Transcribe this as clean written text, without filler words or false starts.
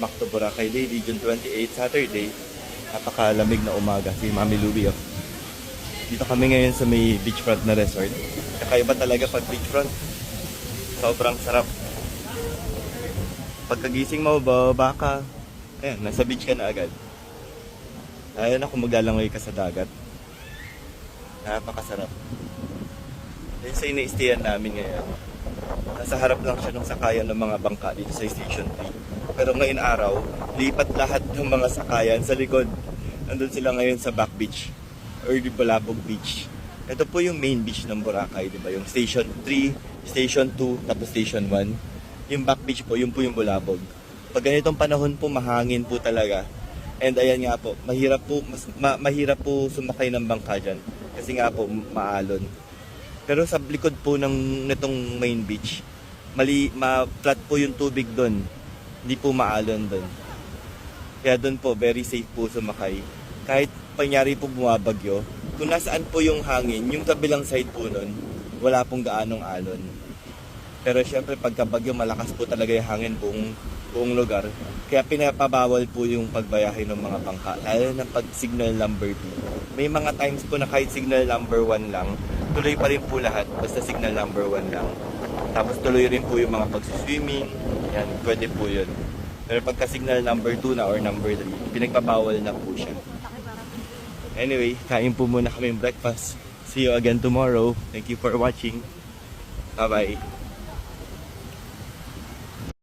Back to Boracay Daily, June 28, Saturday. Napakalamig na umaga, si Mami Louie, oh. Dito kami ngayon sa may beachfront na resort. Kakaiba talaga pag beachfront. Sobrang sarap. Pagkagising mo, bababa ka. Ayan, nasa beach ka na agad. Ayun ako, maglalangoy ka sa dagat. Napakasarap. Yun sa ina-stayan namin ngayon. Nasa harap lang siya ng sakayan ng mga bangka dito sa Station 3. Pero ngayon araw, lipat lahat ng mga sakayan sa likod. Nandun sila ngayon sa back beach or di Balabog Beach. Ito po yung main beach ng Boracay, di ba? Yung Station 3, Station 2, tapos Station 1. Yung back beach po, yun po yung Balabog. Pag ganitong panahon po, mahangin po talaga. And ayan nga po, mahirap po sumakay ng bangka dyan. Kasi nga po, maalon. Pero sa likod po ng nitong main beach, flat po yung tubig doon. Hindi po maalon doon. Kaya doon po, very safe po sumakay. Kahit panyari po bumabagyo, kung nasaan po yung hangin, yung kabilang side po nun, wala pong gaanong alon. Pero syempre pagkabagyo, malakas po talaga yung hangin buong lugar. Kaya pinapabawal po yung pagbayahe ng mga bangka, lalo na pag signal number 2. May mga times po na kahit signal number 1 lang, tuloy pa rin po lahat, basta signal number 1 lang. Tapos tuloy rin po yung mga pag-swimming, yan, pwede po yun. Pero pagka signal number 2 na or number 3, pinagpabawal na po siya. Anyway, kain po muna kami breakfast. See you again tomorrow. Thank you for watching. Bye-bye.